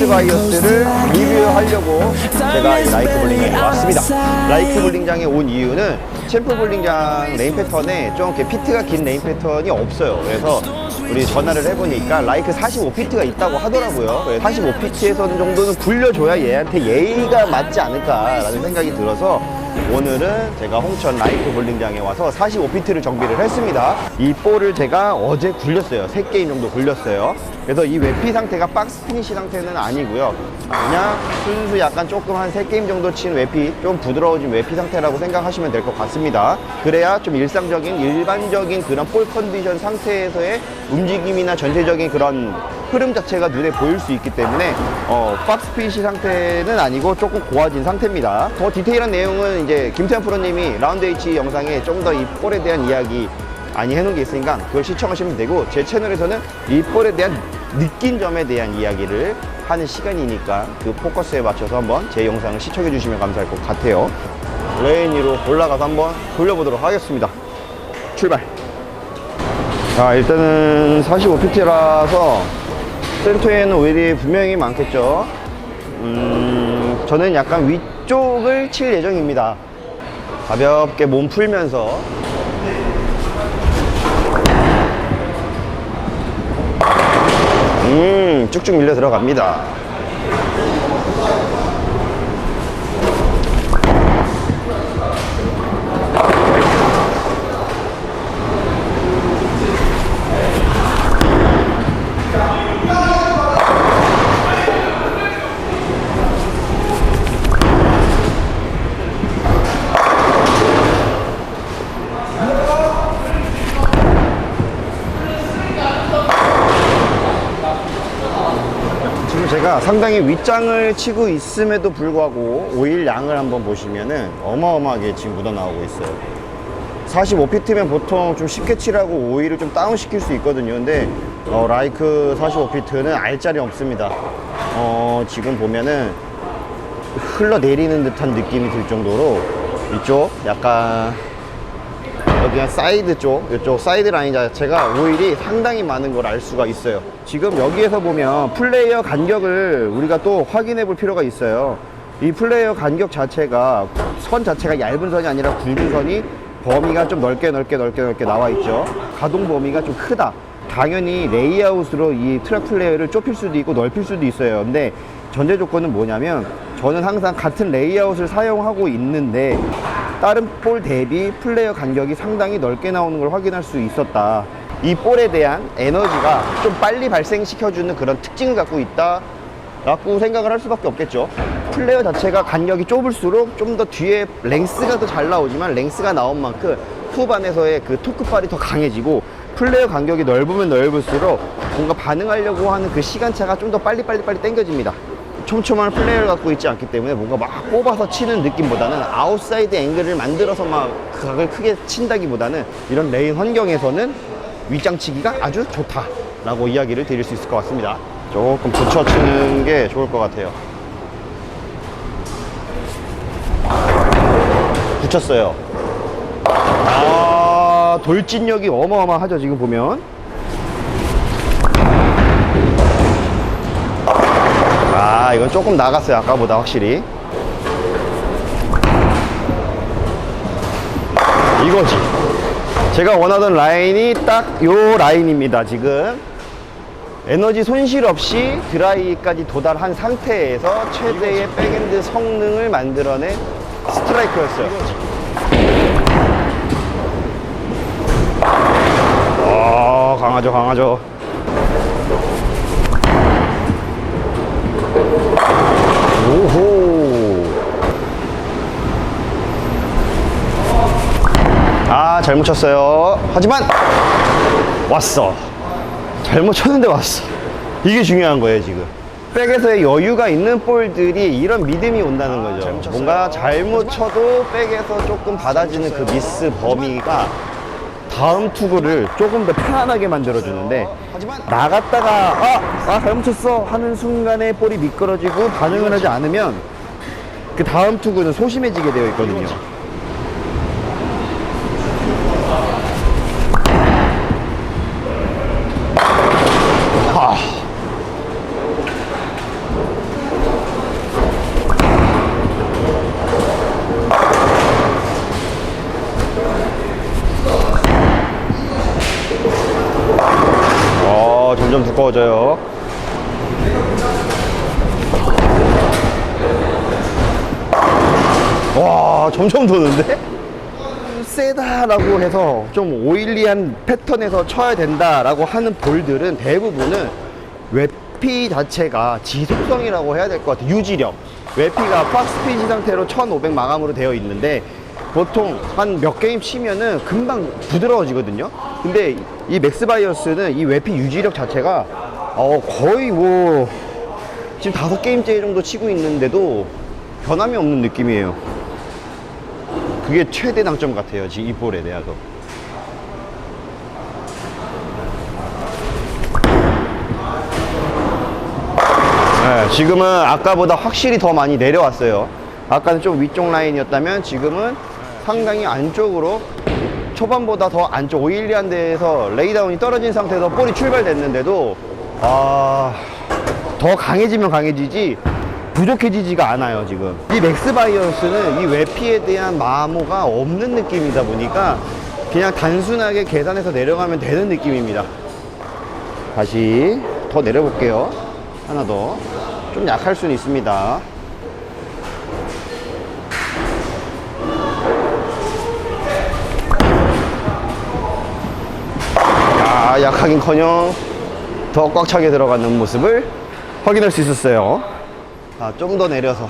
텍사스 바이어스를 리뷰하려고 제가 이 라이크 볼링장에 왔습니다. 라이크 볼링장에 온 이유는 챔프 볼링장 레인 패턴에 좀 이렇게 피트가 긴 레인 패턴이 없어요. 그래서 우리 전화를 해보니까 라이크 45피트가 있다고 하더라고요. 45피트에서 정도는 굴려줘야 얘한테 예의가 맞지 않을까라는 생각이 들어서 오늘은 제가 홍천 라이크 볼링장에 와서 45피트를 정비를 했습니다. 이 볼을 제가 어제 굴렸어요. 3게임 정도 굴렸어요. 그래서 이 외피 상태가 박스 피니시 상태는 아니고요. 그냥 순수 약간 조금 한 3게임 정도 친 외피, 좀 부드러워진 외피 상태라고 생각하시면 될 것 같습니다. 그래야 좀 일반적인 그런 볼 컨디션 상태에서의 움직임이나 전체적인 그런 흐름 자체가 눈에 보일 수 있기 때문에 박스 피니시 상태는 아니고 조금 고와진 상태입니다. 더 디테일한 내용은 이제 김태현 프로님이 라운드 H 영상에 좀 더 이 볼에 대한 이야기 많이 해놓은 게 있으니까 그걸 시청하시면 되고, 제 채널에서는 이 볼에 대한 느낀 점에 대한 이야기를 하는 시간이니까 그 포커스에 맞춰서 한번 제 영상을 시청해 주시면 감사할 것 같아요. 레인 위로 올라가서 한번 돌려보도록 하겠습니다. 출발! 자, 일단은 45피트라서 센터에는 오일이 분명히 많겠죠. 저는 약간 위쪽을 칠 예정입니다. 가볍게 몸 풀면서 쭉쭉 밀려 들어갑니다. 제가 상당히 윗장을 치고 있음에도 불구하고 오일 양을 한번 보시면은 어마어마하게 지금 묻어 나오고 있어요. 45피트면 보통 좀 쉽게 칠하고 오일을 좀 다운 시킬 수 있거든요. 근데 라이크 45피트는 알짜리 없습니다. 지금 보면은 흘러내리는 듯한 느낌이 들 정도로 이쪽 약간 그냥 사이드 쪽, 이쪽 사이드 라인 자체가 오일이 상당히 많은 걸 알 수가 있어요. 지금 여기에서 보면 플레이어 간격을 우리가 또 확인해 볼 필요가 있어요. 이 플레이어 간격 자체가 선 자체가 얇은 선이 아니라 굵은 선이 범위가 좀 넓게 나와 있죠. 가동 범위가 좀 크다. 당연히 레이아웃으로 이 트랙 플레이어를 좁힐 수도 있고 넓힐 수도 있어요. 근데 전제 조건은 뭐냐면 저는 항상 같은 레이아웃을 사용하고 있는데 다른 볼 대비 플레이어 간격이 상당히 넓게 나오는 걸 확인할 수 있었다. 이 볼에 대한 에너지가 좀 빨리 발생시켜주는 그런 특징을 갖고 있다 라고 생각을 할 수밖에 없겠죠. 플레이어 자체가 간격이 좁을수록 좀 더 뒤에 랭스가 더 잘 나오지만, 랭스가 나온 만큼 후반에서의 그 토크발이 더 강해지고, 플레이어 간격이 넓으면 넓을수록 뭔가 반응하려고 하는 그 시간차가 좀 더 빨리 당겨집니다. 촘촘한 플레이어를 갖고 있지 않기 때문에 뭔가 막 뽑아서 치는 느낌보다는 아웃사이드 앵글을 만들어서 막 각을 크게 친다기보다는 이런 레인 환경에서는 윗장 치기가 아주 좋다라고 이야기를 드릴 수 있을 것 같습니다. 조금 붙여 치는 게 좋을 것 같아요. 붙였어요. 돌진력이 어마어마하죠. 지금 보면 이건 조금 나갔어요. 아까보다 확실히. 이거지. 제가 원하던 라인이 딱 요 라인입니다. 지금 에너지 손실 없이 드라이까지 도달한 상태에서 최대의 백핸드 성능을 만들어낸 스트라이크였어요. 강하죠. 오호. 잘못 쳤어요. 하지만 왔어. 잘못 쳤는데 왔어. 이게 중요한 거예요. 지금 백에서의 여유가 있는 볼들이 이런 믿음이 온다는 거죠. 뭔가 잘못 쳐도 백에서 조금 받아지는 그 미스 범위가 다음 투구를 조금 더 편안하게 만들어주는데, 나갔다가 잘못 쳤어 하는 순간에 볼이 미끄러지고 반응을 하지 않으면 그 다음 투구는 소심해지게 되어 있거든요. 가까워져요. 와, 점점 도는데? 세다라고 해서 좀 오일리한 패턴에서 쳐야 된다라고 하는 볼들은 대부분은 외피 자체가 지속성이라고 해야 될 것 같아요. 유지력. 외피가 박스피지 상태로 1500 마감으로 되어 있는데 보통 한 몇 게임 치면은 금방 부드러워지거든요. 근데 이 맥스바이어스는 이 외피 유지력 자체가 거의 뭐 지금 5게임째 정도 치고 있는데도 변함이 없는 느낌이에요. 그게 최대 장점 같아요, 지금 이 볼에 대해서. 네, 지금은 아까보다 확실히 더 많이 내려왔어요. 아까는 좀 위쪽 라인이었다면 지금은 상당히 안쪽으로, 초반보다 더 안쪽 오일리한 데에서 레이다운이 떨어진 상태에서 볼이 출발됐는데도 더 강해지면 강해지지 부족해지지가 않아요. 지금 이 맥스바이어스는 이 외피에 대한 마모가 없는 느낌이다 보니까 그냥 단순하게 계산해서 내려가면 되는 느낌입니다. 다시 더 내려볼게요. 하나 더. 좀 약할 수는 있습니다. 약하긴커녕 더 꽉 차게 들어가는 모습을 확인할 수 있었어요. 좀 더 내려서.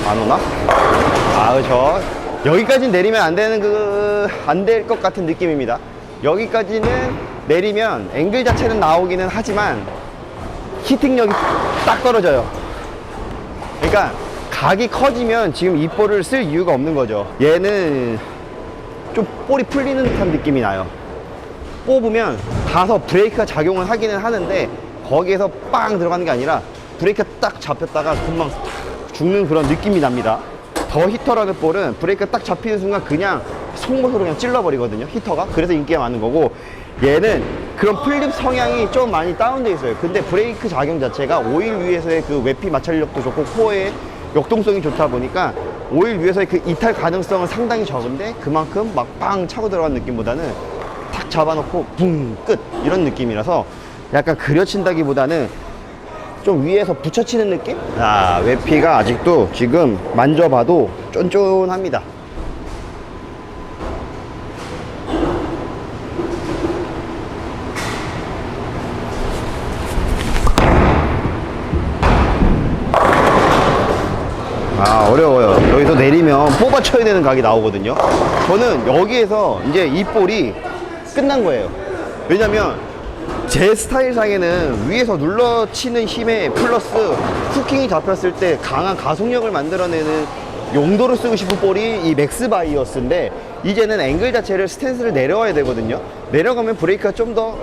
안 오나? 그렇죠. 여기까지 내리면 안 되는 안 될 것 같은 느낌입니다. 여기까지는 내리면 앵글 자체는 나오기는 하지만 히팅력이 딱 떨어져요. 그러니까 각이 커지면 지금 이 볼을 쓸 이유가 없는 거죠. 얘는 좀 볼이 풀리는 듯한 느낌이 나요. 뽑으면 가서 브레이크가 작용을 하기는 하는데 거기에서 빵 들어가는 게 아니라 브레이크가 딱 잡혔다가 금방 죽는 그런 느낌이 납니다. 더 히터라는 볼은 브레이크가 딱 잡히는 순간 그냥 송곳으로 그냥 찔러버리거든요, 히터가. 그래서 인기가 많은 거고, 얘는 그런 플립 성향이 좀 많이 다운되어 있어요. 근데 브레이크 작용 자체가 오일 위에서의 그 외피 마찰력도 좋고 코어의 역동성이 좋다 보니까 오일 위에서의 그 이탈 가능성은 상당히 적은데 그만큼 막 빵 차고 들어간 느낌보다는 탁 잡아놓고 붕 끝 이런 느낌이라서 약간 그려친다기보다는 좀 위에서 붙여치는 느낌? 외피가 아직도 지금 만져봐도 쫀쫀합니다. 어려워요. 여기서 내리면 뽑아 쳐야 되는 각이 나오거든요. 저는 여기에서 이제 이 볼이 끝난 거예요. 왜냐면 제 스타일상에는 위에서 눌러치는 힘에 플러스 후킹이 잡혔을 때 강한 가속력을 만들어내는 용도로 쓰고 싶은 볼이 이 맥스바이어스인데, 이제는 앵글 자체를 스탠스를 내려와야 되거든요. 내려가면 브레이크가 좀 더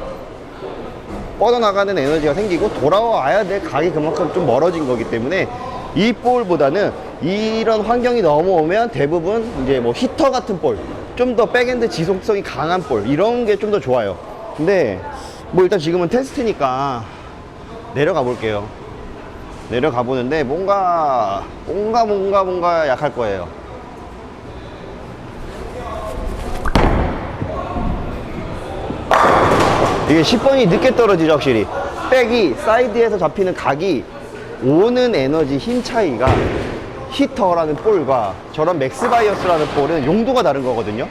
뻗어나가는 에너지가 생기고 돌아와야 될 각이 그만큼 좀 멀어진 거기 때문에 이 볼보다는 이런 환경이 넘어오면 대부분 이제 뭐 히터 같은 볼, 좀 더 백엔드 지속성이 강한 볼, 이런 게 좀 더 좋아요. 근데 뭐 일단 지금은 테스트니까 내려가 볼게요. 내려가 보는데 뭔가 약할 거예요. 이게 10번이 늦게 떨어지죠, 확실히. 백이 사이드에서 잡히는 각이 오는 에너지 힘 차이가 히터라는 볼과 저런 맥스바이어스라는 볼은 용도가 다른 거거든요.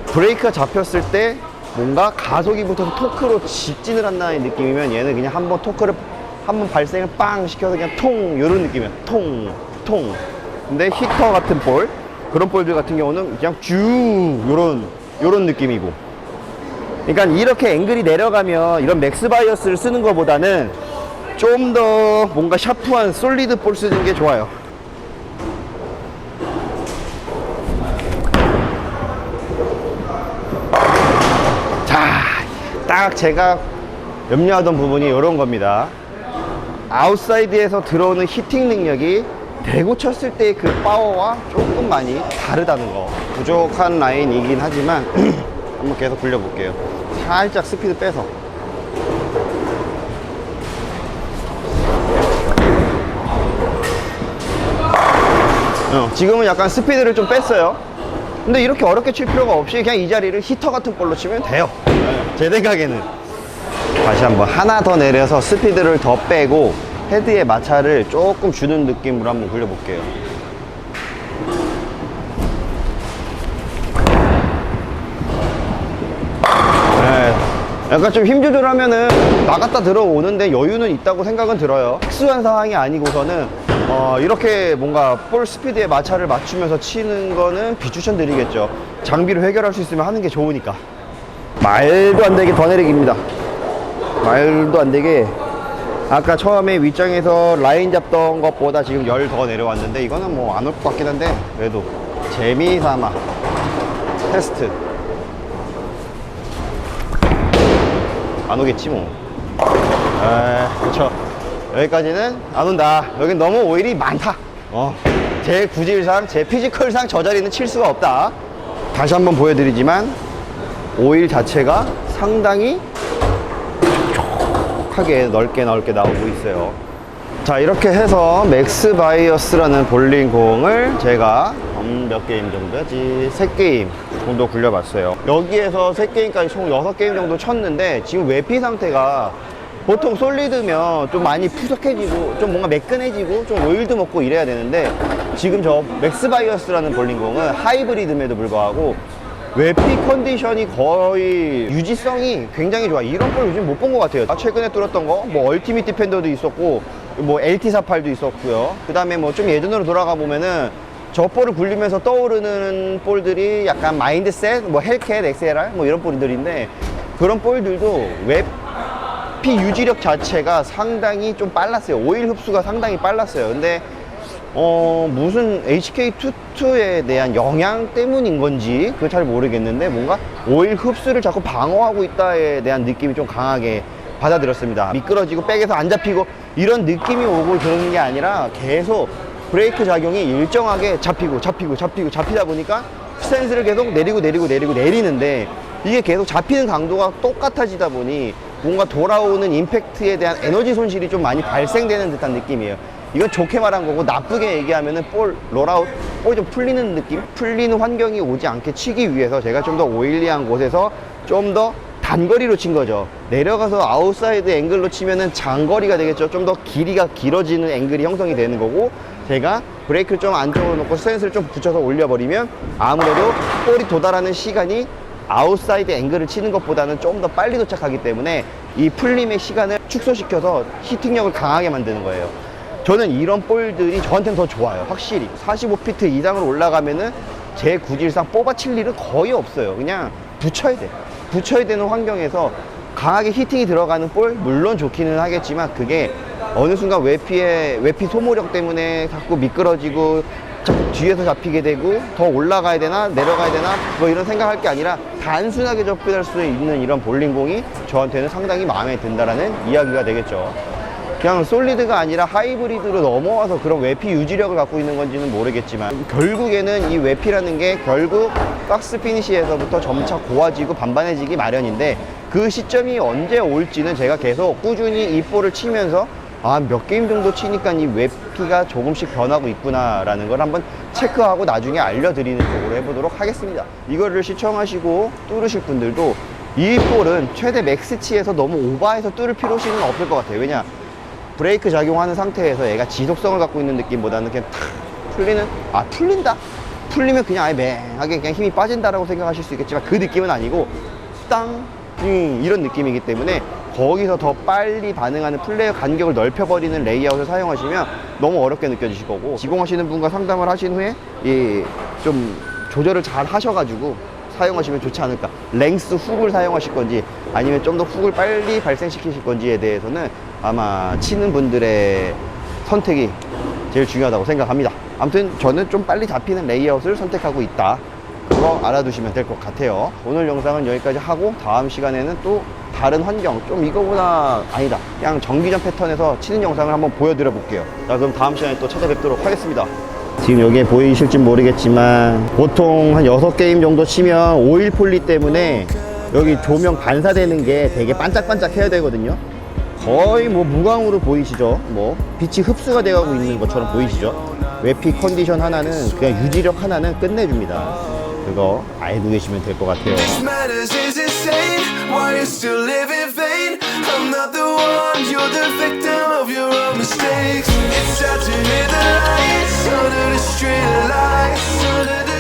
브레이크가 잡혔을 때 뭔가 가속이 붙어서 토크로 직진을 한다는 느낌이면 얘는 그냥 한번 토크를 한번 발생을 빵 시켜서 그냥 통 요런 느낌이야. 통. 근데 히터 같은 볼, 그런 볼들 같은 경우는 그냥 쭉 요런 느낌이고. 그러니까 이렇게 앵글이 내려가면 이런 맥스바이어스를 쓰는 것보다는 좀 더 뭔가 샤프한 솔리드 볼 쓰는 게 좋아요. 자, 딱 제가 염려하던 부분이 이런 겁니다. 아웃사이드에서 들어오는 히팅 능력이 대고 쳤을 때 그 파워와 조금 많이 다르다는 거. 부족한 라인이긴 하지만 한번 계속 굴려볼게요. 살짝 스피드 빼서. 지금은 약간 스피드를 좀 뺐어요. 근데 이렇게 어렵게 칠 필요가 없이 그냥 이 자리를 히터 같은 볼로 치면 돼요. 제 생각에는. 다시 한번 하나 더 내려서 스피드를 더 빼고 헤드에 마찰을 조금 주는 느낌으로 한번 굴려볼게요. 약간 좀 힘 조절하면은 나갔다 들어오는데 여유는 있다고 생각은 들어요. 특수한 상황이 아니고서는 이렇게 뭔가 볼 스피드에 마찰을 맞추면서 치는 거는 비추천 드리겠죠. 장비로 해결할 수 있으면 하는 게 좋으니까. 말도 안 되게 더 내리기입니다. 말도 안 되게 아까 처음에 윗장에서 라인 잡던 것보다 지금 열 더 내려왔는데 이거는 뭐 안 올 것 같긴 한데 그래도 재미삼아 테스트. 안 오겠지 뭐. 그쵸. 여기까지는 안 온다. 여긴 너무 오일이 많다. 제 구질상, 제 피지컬상 저 자리는 칠 수가 없다. 다시 한번 보여드리지만 오일 자체가 상당히 촉촉하게 넓게 나오고 있어요. 자, 이렇게 해서 맥스 바이어스라는 볼링 공을 제가 몇 게임 정도지? 3게임 정도 굴려봤어요. 여기에서 3게임까지 총 6게임 정도 쳤는데 지금 외피 상태가 보통 솔리드면 좀 많이 푸석해지고 좀 뭔가 매끈해지고 좀 오일도 먹고 이래야 되는데 지금 저 맥스 바이어스라는 볼링 공은 하이브리드임에도 불구하고 외피 컨디션이 거의 유지성이 굉장히 좋아. 이런 볼 요즘 못 본 것 같아요. 최근에 뚫었던 거 뭐 얼티밋 디펜더도 있었고 뭐 LT48도 있었고요. 그 다음에 뭐 좀 예전으로 돌아가 보면은 저 볼을 굴리면서 떠오르는 볼들이 약간 마인드셋, 뭐 헬캣, XLR 뭐 이런 볼들인데 그런 볼들도 외피 유지력 자체가 상당히 좀 빨랐어요. 오일 흡수가 상당히 빨랐어요. 근데 무슨 HK22에 대한 영향 때문인 건지 그거 잘 모르겠는데 뭔가 오일 흡수를 자꾸 방어하고 있다에 대한 느낌이 좀 강하게 받아들였습니다. 미끄러지고 백에서 안 잡히고 이런 느낌이 오고 그러는 게 아니라 계속 브레이크 작용이 일정하게 잡히다 보니까 스탠스를 계속 내리는데 이게 계속 잡히는 강도가 똑같아지다 보니 뭔가 돌아오는 임팩트에 대한 에너지 손실이 좀 많이 발생되는 듯한 느낌이에요. 이건 좋게 말한 거고 나쁘게 얘기하면은 볼 롤아웃, 볼이 좀 풀리는 느낌? 풀리는 환경이 오지 않게 치기 위해서 제가 좀 더 오일리한 곳에서 좀 더 단거리로 친 거죠. 내려가서 아웃사이드 앵글로 치면은 장거리가 되겠죠. 좀 더 길이가 길어지는 앵글이 형성이 되는 거고 제가 브레이크를 좀 안쪽으로 놓고 스탠스를 좀 붙여서 올려버리면 아무래도 볼이 도달하는 시간이 아웃사이드 앵글을 치는 것보다는 좀 더 빨리 도착하기 때문에 이 풀림의 시간을 축소시켜서 히팅력을 강하게 만드는 거예요. 저는 이런 볼들이 저한테는 더 좋아요. 확실히 45피트 이상으로 올라가면은 제 구질상 뽑아칠 일은 거의 없어요. 그냥 붙여야 돼. 붙여야 되는 환경에서 강하게 히팅이 들어가는 볼 물론 좋기는 하겠지만 그게 어느 순간 외피 소모력 때문에 자꾸 미끄러지고 자꾸 뒤에서 잡히게 되고 더 올라가야 되나 내려가야 되나 뭐 이런 생각할 게 아니라 단순하게 접근할 수 있는 이런 볼링공이 저한테는 상당히 마음에 든다라는 이야기가 되겠죠. 그냥 솔리드가 아니라 하이브리드로 넘어와서 그런 외피 유지력을 갖고 있는 건지는 모르겠지만 결국에는 이 외피라는 게 결국 박스 피니시에서부터 점차 고와지고 반반해지기 마련인데 그 시점이 언제 올지는 제가 계속 꾸준히 이 볼을 치면서 몇 게임 정도 치니까 이 외피가 조금씩 변하고 있구나 라는 걸 한번 체크하고 나중에 알려드리는 쪽으로 해보도록 하겠습니다. 이거를 시청하시고 뚫으실 분들도 이 볼은 최대 맥스치에서 너무 오버해서 뚫을 필요성은 없을 것 같아요. 왜냐 브레이크 작용하는 상태에서 얘가 지속성을 갖고 있는 느낌보다는 그냥 탁 풀리는 풀린다? 풀리면 그냥 아예 맹하게 그냥 힘이 빠진다라고 생각하실 수 있겠지만 그 느낌은 아니고 땅 이런 느낌이기 때문에 거기서 더 빨리 반응하는 플레이어 간격을 넓혀버리는 레이아웃을 사용하시면 너무 어렵게 느껴지실 거고 지공하시는 분과 상담을 하신 후에 좀 조절을 잘 하셔가지고 사용하시면 좋지 않을까. 랭스 훅을 사용하실 건지 아니면 좀 더 훅을 빨리 발생시키실 건지에 대해서는 아마 치는 분들의 선택이 제일 중요하다고 생각합니다. 아무튼 저는 좀 빨리 잡히는 레이아웃을 선택하고 있다. 그거 알아두시면 될 것 같아요. 오늘 영상은 여기까지 하고 다음 시간에는 또 다른 환경 좀 이거보다 아니다 그냥 정기전 패턴에서 치는 영상을 한번 보여드려 볼게요. 자, 그럼 다음 시간에 또 찾아뵙도록 하겠습니다. 지금 여기에 보이실지 모르겠지만 보통 한 6게임 정도 치면 오일 폴리 때문에 여기 조명 반사되는 게 되게 반짝반짝 해야 되거든요. 거의 뭐 무광으로 보이시죠? 뭐 빛이 흡수가 돼가고 있는 것처럼 보이시죠? 외피 컨디션 하나는 그냥 유지력 하나는 끝내줍니다. 그거 알고 계시면 될 것 같아요. Why you still live in vain? I'm not the one, you're the victim of your own mistakes. It's sad to hear the lights under the street lights, under the